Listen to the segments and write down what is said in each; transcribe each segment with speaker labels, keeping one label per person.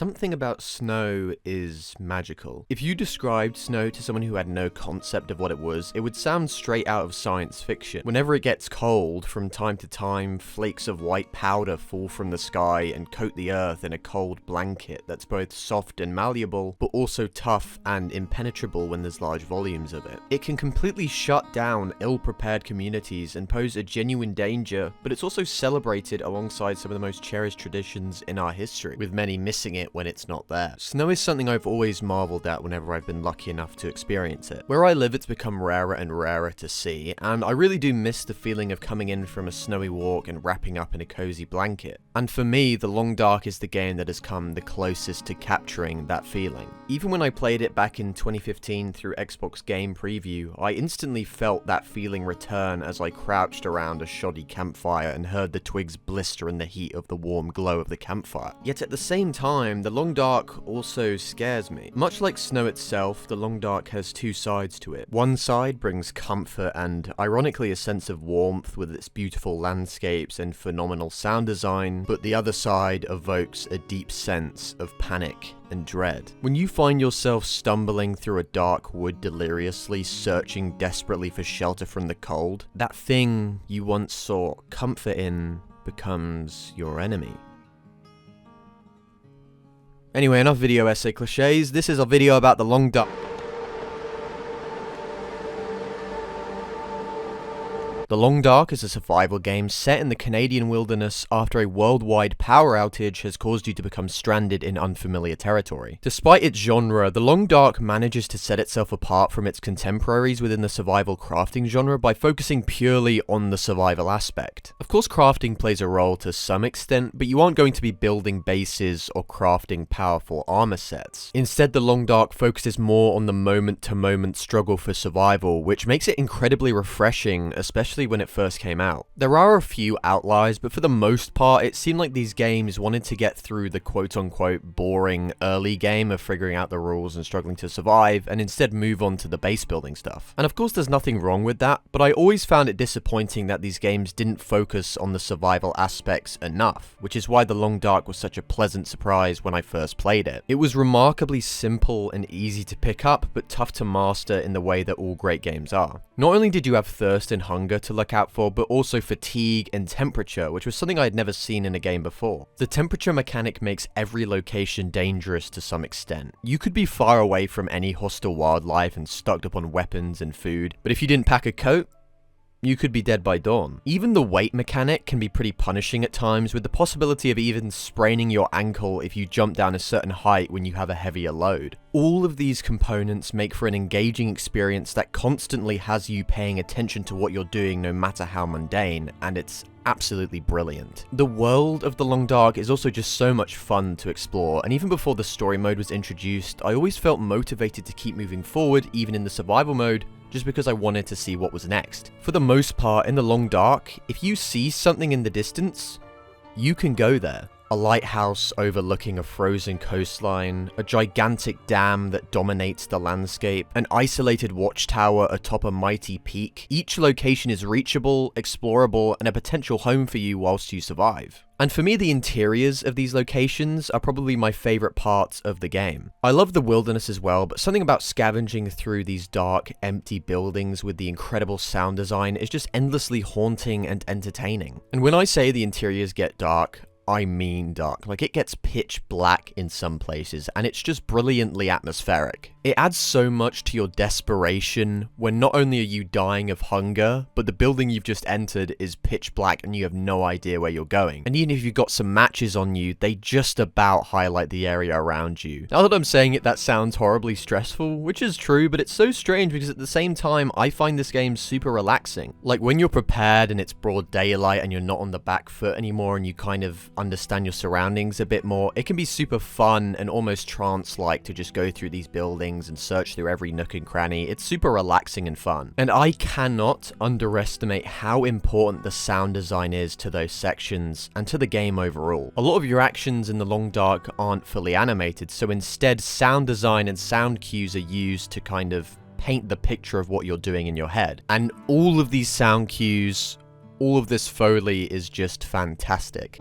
Speaker 1: Something about snow is magical. If you described snow to someone who had no concept of what it was, it would sound straight out of science fiction. Whenever it gets cold, from time to time, flakes of white powder fall from the sky and coat the earth in a cold blanket that's both soft and malleable, but also tough and impenetrable when there's large volumes of it. It can completely shut down ill-prepared communities and pose a genuine danger, but it's also celebrated alongside some of the most cherished traditions in our history, with many missing it when it's not there. Snow is something I've always marveled at whenever I've been lucky enough to experience it. Where I live, it's become rarer and rarer to see, and I really do miss the feeling of coming in from a snowy walk and wrapping up in a cozy blanket. And for me, The Long Dark is the game that has come the closest to capturing that feeling. Even when I played it back in 2015 through Xbox Game Preview, I instantly felt that feeling return as I crouched around a shoddy campfire and heard the twigs blister in the heat of the warm glow of the campfire. Yet at the same time, The Long Dark also scares me. Much like snow itself, The Long Dark has two sides to it. One side brings comfort and, ironically, a sense of warmth with its beautiful landscapes and phenomenal sound design, but the other side evokes a deep sense of panic and dread. When you find yourself stumbling through a dark wood deliriously, searching desperately for shelter from the cold, that thing you once sought comfort in becomes your enemy. Anyway, enough video essay cliches. This is a video about The Long Dark. The Long Dark is a survival game set in the Canadian wilderness after a worldwide power outage has caused you to become stranded in unfamiliar territory. Despite its genre, The Long Dark manages to set itself apart from its contemporaries within the survival crafting genre by focusing purely on the survival aspect. Of course, crafting plays a role to some extent, but you aren't going to be building bases or crafting powerful armor sets. Instead, The Long Dark focuses more on the moment-to-moment struggle for survival, which makes it incredibly refreshing, especially when it first came out. There are a few outliers, but for the most part, it seemed like these games wanted to get through the quote-unquote boring early game of figuring out the rules and struggling to survive, and instead move on to the base building stuff. And of course, there's nothing wrong with that, but I always found it disappointing that these games didn't focus on the survival aspects enough, which is why The Long Dark was such a pleasant surprise when I first played it. It was remarkably simple and easy to pick up, but tough to master in the way that all great games are. Not only did you have thirst and hunger to look out for, but also fatigue and temperature, which was something I had never seen in a game before. The temperature mechanic makes every location dangerous to some extent. You could be far away from any hostile wildlife and stocked up on weapons and food, but if you didn't pack a coat, you could be dead by dawn. Even the weight mechanic can be pretty punishing at times, with the possibility of even spraining your ankle if you jump down a certain height when you have a heavier load. All of these components make for an engaging experience that constantly has you paying attention to what you're doing no matter how mundane, and it's absolutely brilliant. The world of The Long Dark is also just so much fun to explore, and even before the story mode was introduced, I always felt motivated to keep moving forward, even in the survival mode, just because I wanted to see what was next. For the most part, in The Long Dark, if you see something in the distance, you can go there. A lighthouse overlooking a frozen coastline, a gigantic dam that dominates the landscape, an isolated watchtower atop a mighty peak. Each location is reachable, explorable, and a potential home for you whilst you survive. And for me, the interiors of these locations are probably my favorite parts of the game. I love the wilderness as well, but something about scavenging through these dark, empty buildings with the incredible sound design is just endlessly haunting and entertaining. And when I say the interiors get dark, I mean dark. Like, it gets pitch black in some places, and it's just brilliantly atmospheric. It adds so much to your desperation when not only are you dying of hunger, but the building you've just entered is pitch black and you have no idea where you're going. And even if you've got some matches on you, they just about highlight the area around you. Now that I'm saying it, that sounds horribly stressful, which is true, but it's so strange because at the same time, I find this game super relaxing. Like, when you're prepared and it's broad daylight and you're not on the back foot anymore and you kind of understand your surroundings a bit more, it can be super fun and almost trance-like to just go through these buildings and search through every nook and cranny. It's super relaxing and fun. And I cannot underestimate how important the sound design is to those sections and to the game overall. A lot of your actions in The Long Dark aren't fully animated, so instead sound design and sound cues are used to kind of paint the picture of what you're doing in your head. And all of these sound cues, all of this Foley is just fantastic.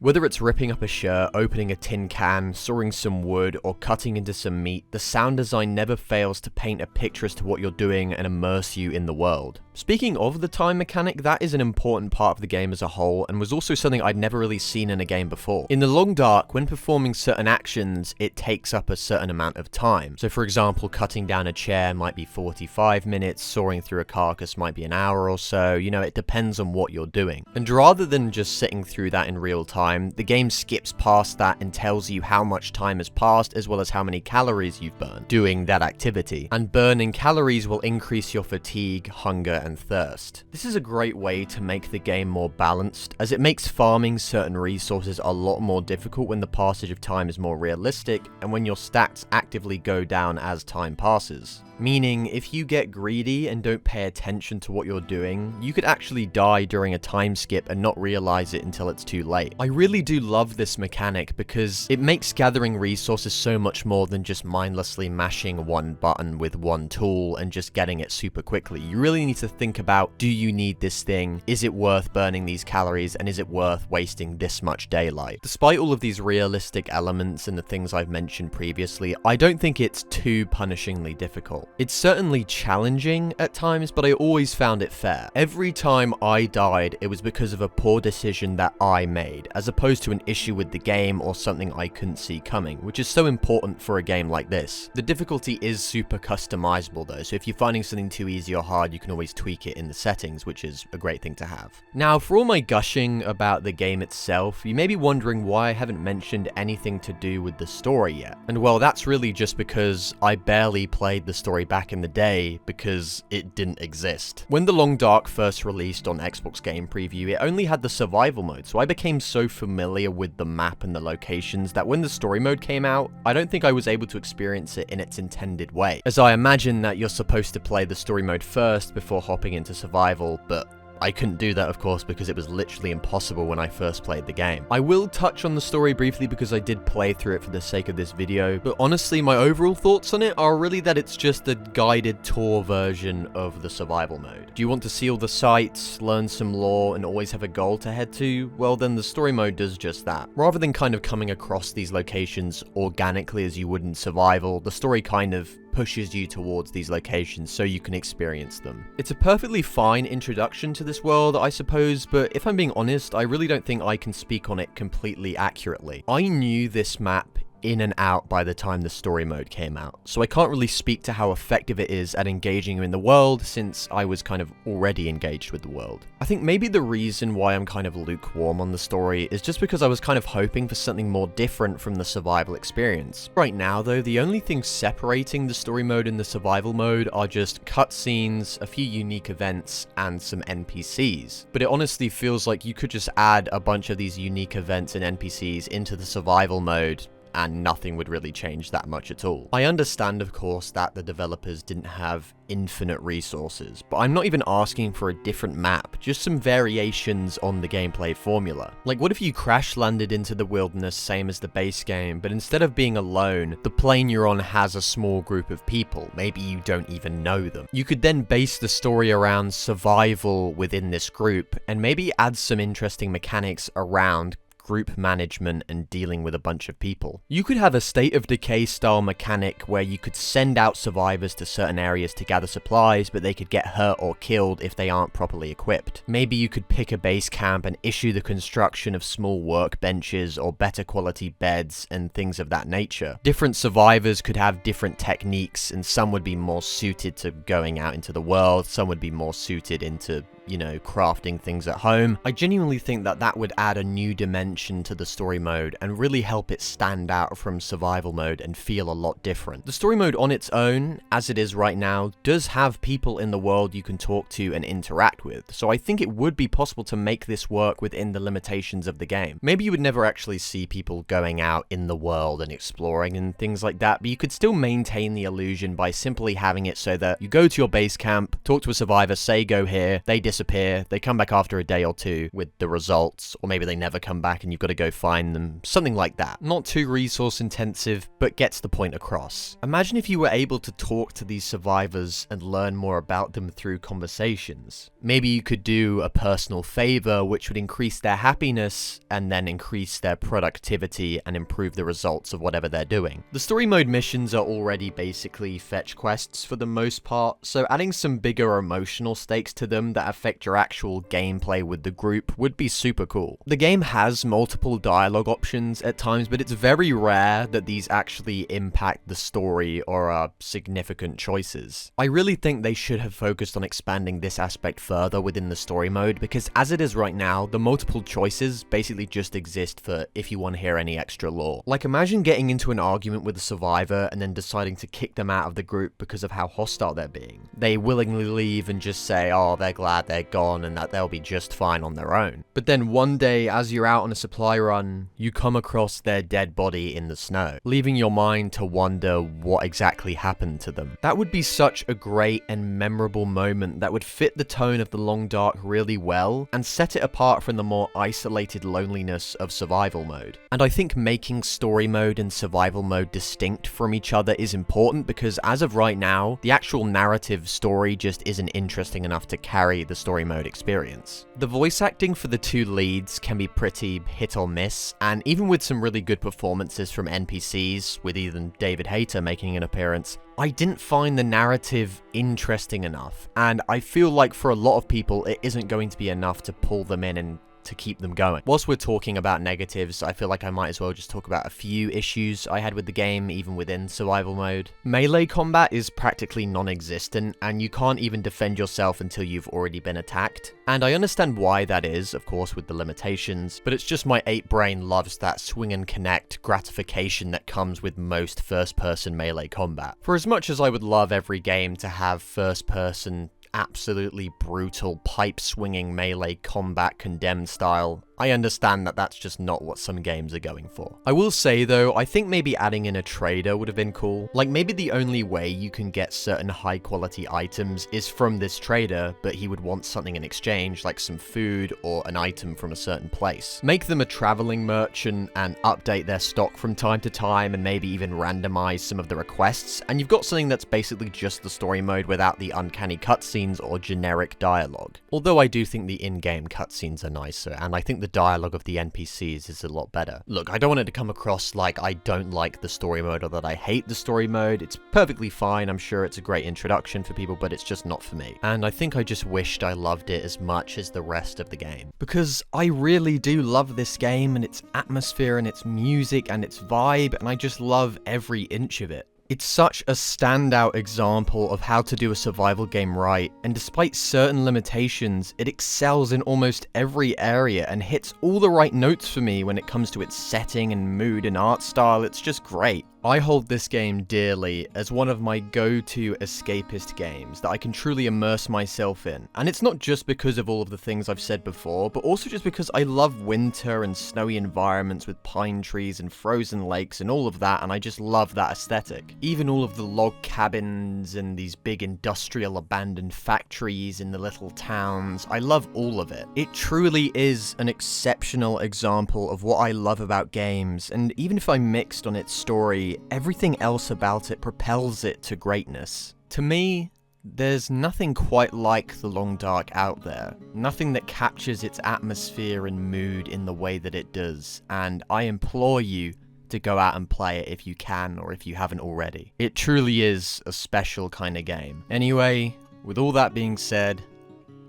Speaker 1: Whether it's ripping up a shirt, opening a tin can, sawing some wood, or cutting into some meat, the sound design never fails to paint a picture as to what you're doing and immerse you in the world. Speaking of the time mechanic, that is an important part of the game as a whole, and was also something I'd never really seen in a game before. In the Long Dark, when performing certain actions, it takes up a certain amount of time. So for example, cutting down a chair might be 45 minutes, sawing through a carcass might be an hour or so, you know, it depends on what you're doing. And rather than just sitting through that in real time, the game skips past that and tells you how much time has passed as well as how many calories you've burned doing that activity. And burning calories will increase your fatigue, hunger, and thirst. This is a great way to make the game more balanced, as it makes farming certain resources a lot more difficult when the passage of time is more realistic and when your stats actively go down as time passes. Meaning, if you get greedy and don't pay attention to what you're doing, you could actually die during a time skip and not realize it until it's too late. I really do love this mechanic because it makes gathering resources so much more than just mindlessly mashing one button with one tool and just getting it super quickly. You really need to think about, do you need this thing? Is it worth burning these calories? And is it worth wasting this much daylight? Despite all of these realistic elements and the things I've mentioned previously, I don't think it's too punishingly difficult. It's certainly challenging at times, but I always found it fair. Every time I died, it was because of a poor decision that I made, as opposed to an issue with the game or something I couldn't see coming, which is so important for a game like this. The difficulty is super customizable though, so if you're finding something too easy or hard, you can always tweak it in the settings, which is a great thing to have. Now, for all my gushing about the game itself, you may be wondering why I haven't mentioned anything to do with the story yet. And well, that's really just because I barely played the story back in the day because it didn't exist. When The Long Dark first released on Xbox Game Preview, it only had the survival mode, so I became so familiar with the map and the locations that when the story mode came out, I don't think I was able to experience it in its intended way, as I imagine that you're supposed to play the story mode first before hopping into survival, but I couldn't do that, of course, because it was literally impossible when I first played the game. I will touch on the story briefly because I did play through it for the sake of this video, but honestly, my overall thoughts on it are really that it's just a guided tour version of the survival mode. Do you want to see all the sights, learn some lore, and always have a goal to head to? Well, then the story mode does just that. Rather than kind of coming across these locations organically as you would in survival, the story kind of pushes you towards these locations so you can experience them. It's a perfectly fine introduction to this world, I suppose, but if I'm being honest, I really don't think I can speak on it completely accurately. I knew this map in and out by the time the story mode came out, so I can't really speak to how effective it is at engaging you in the world since I was kind of already engaged with the world. I think maybe the reason why I'm kind of lukewarm on the story is just because I was kind of hoping for something more different from the survival experience. Right now though, the only thing separating the story mode and the survival mode are just cutscenes, a few unique events, and some NPCs. But it honestly feels like you could just add a bunch of these unique events and NPCs into the survival mode and nothing would really change that much at all. I understand, of course, that the developers didn't have infinite resources, but I'm not even asking for a different map, just some variations on the gameplay formula. Like, what if you crash landed into the wilderness same as the base game, but instead of being alone, the plane you're on has a small group of people, maybe you don't even know them. You could then base the story around survival within this group, and maybe add some interesting mechanics around group management and dealing with a bunch of people. You could have a State of Decay style mechanic where you could send out survivors to certain areas to gather supplies, but they could get hurt or killed if they aren't properly equipped. Maybe you could pick a base camp and issue the construction of small workbenches or better quality beds and things of that nature. Different survivors could have different techniques, and some would be more suited to going out into the world, some would be more suited into, you know, crafting things at home. I genuinely think that that would add a new dimension to the story mode and really help it stand out from survival mode and feel a lot different. The story mode on its own, as it is right now, does have people in the world you can talk to and interact with, so I think it would be possible to make this work within the limitations of the game. Maybe you would never actually see people going out in the world and exploring and things like that, but you could still maintain the illusion by simply having it so that you go to your base camp, talk to a survivor, say go here, they disappear, they come back after a day or two with the results, or maybe they never come back and you've got to go find them, something like that. Not too resource intensive, but gets the point across. Imagine if you were able to talk to these survivors and learn more about them through conversations. Maybe you could do a personal favor which would increase their happiness and then increase their productivity and improve the results of whatever they're doing. The story mode missions are already basically fetch quests for the most part, so adding some bigger emotional stakes to them that affect your actual gameplay with the group would be super cool. The game has multiple dialogue options at times, but it's very rare that these actually impact the story or are significant choices. I really think they should have focused on expanding this aspect further within the story mode, because as it is right now, the multiple choices basically just exist for if you want to hear any extra lore. Like, imagine getting into an argument with a survivor and then deciding to kick them out of the group because of how hostile they're being. They willingly leave and just say, oh, they're glad they're gone and that they'll be just fine on their own. But then one day, as you're out on a supply run, you come across their dead body in the snow, leaving your mind to wonder what exactly happened to them. That would be such a great and memorable moment that would fit the tone of the Long Dark really well and set it apart from the more isolated loneliness of survival mode. And I think making story mode and survival mode distinct from each other is important, because as of right now, the actual narrative story just isn't interesting enough to carry the story mode experience. The voice acting for the two leads can be pretty hit or miss, and even with some really good performances from NPCs, with even David Hayter making an appearance, I didn't find the narrative interesting enough, and I feel like for a lot of people it isn't going to be enough to pull them in and to keep them going. Whilst we're talking about negatives, I feel like I might as well just talk about a few issues I had with the game, even within survival mode. Melee combat is practically non-existent, and you can't even defend yourself until you've already been attacked. And I understand why that is, of course, with the limitations, but it's just my ape brain loves that swing and connect gratification that comes with most first-person melee combat. For as much as I would love every game to have first-person absolutely brutal pipe swinging melee combat condemned style, I understand that that's just not what some games are going for. I will say though, I think maybe adding in a trader would have been cool. Like, maybe the only way you can get certain high quality items is from this trader, but he would want something in exchange, like some food or an item from a certain place. Make them a traveling merchant and update their stock from time to time, and maybe even randomize some of the requests, and you've got something that's basically just the story mode without the uncanny cutscenes or generic dialogue. Although I do think the in-game cutscenes are nicer, and I think the dialogue of the NPCs is a lot better. Look, I don't want it to come across like I don't like the story mode or that I hate the story mode. It's perfectly fine. I'm sure it's a great introduction for people, but it's just not for me. And I think I just wished I loved it as much as the rest of the game, because I really do love this game and its atmosphere and its music and its vibe, and I just love every inch of it. It's such a standout example of how to do a survival game right, and despite certain limitations, it excels in almost every area and hits all the right notes for me when it comes to its setting and mood and art style. It's just great. I hold this game dearly as one of my go-to escapist games that I can truly immerse myself in. And it's not just because of all of the things I've said before, but also just because I love winter and snowy environments with pine trees and frozen lakes and all of that, and I just love that aesthetic. Even all of the log cabins and these big industrial abandoned factories in the little towns, I love all of it. It truly is an exceptional example of what I love about games, and even if I'm mixed on its story, everything else about it propels it to greatness. To me, there's nothing quite like The Long Dark out there. Nothing that captures its atmosphere and mood in the way that it does, and I implore you to go out and play it if you can, or if you haven't already. It truly is a special kind of game. Anyway, with all that being said,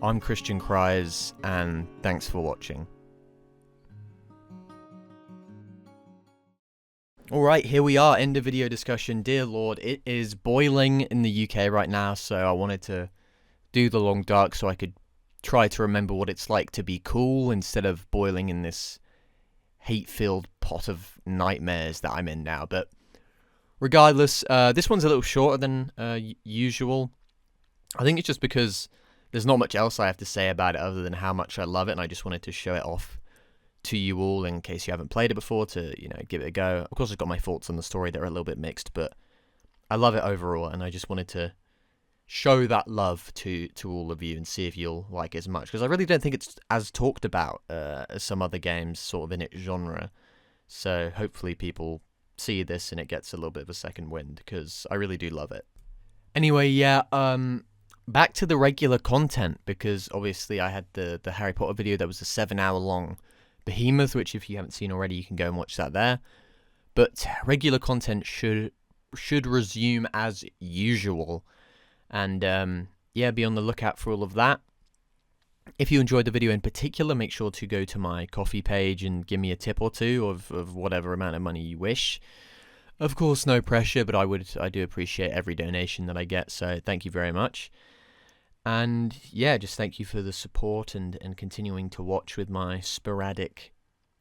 Speaker 1: I'm Christian Cries, and thanks for watching. Alright, here we are, end of video discussion. Dear Lord, it is boiling in the UK right now, so I wanted to do The Long Dark so I could try to remember what it's like to be cool instead of boiling in this hate-filled pot of nightmares that I'm in now. But regardless, this one's a little shorter than usual. I think it's just because there's not much else I have to say about it other than how much I love it, and I just wanted to show it off to you all in case you haven't played it before, to, you know, give it a go. Of course, I've got my thoughts on the story that are a little bit mixed, but I love it overall, and I just wanted to show that love to all of you and see if you'll like it as much, because I really don't think it's as talked about as some other games sort of in its genre. So hopefully people see this and it gets a little bit of a second wind, because I really do love it. Anyway, yeah, back to the regular content, because obviously I had the Harry Potter video that was a 7-hour long behemoth, which if you haven't seen already, you can go and watch that there. But regular content should resume as usual. And yeah, be on the lookout for all of that. If you enjoyed the video in particular, make sure to go to my Ko-fi page and give me a tip or two of whatever amount of money you wish. Of course, no pressure, but I do appreciate every donation that I get, so thank you very much. And yeah, just thank you for the support and continuing to watch with my sporadic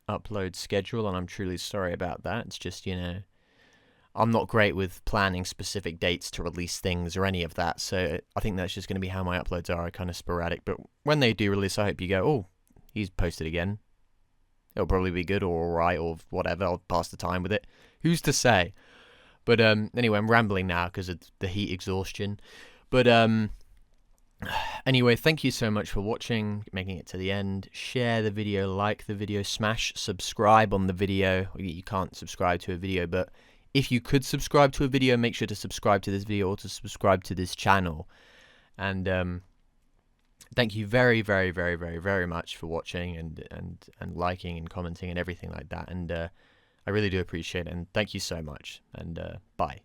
Speaker 1: upload schedule, and I'm truly sorry about that. It's just, I'm not great with planning specific dates to release things or any of that, so I think that's just going to be how my uploads are kind of sporadic. But when they do release, I hope you go, oh, he's posted again. It'll probably be good or alright or whatever. I'll pass the time with it. Who's to say? But anyway, I'm rambling now because of the heat exhaustion. But anyway, thank you so much for watching, making it to the end. Share the video, like the video, smash subscribe on the video. You can't subscribe to a video, but if you could subscribe to a video, make sure to subscribe to this video or to subscribe to this channel. And thank you very, very, very, very, very much for watching and liking and commenting and everything like that. And I really do appreciate it. And thank you so much. And bye.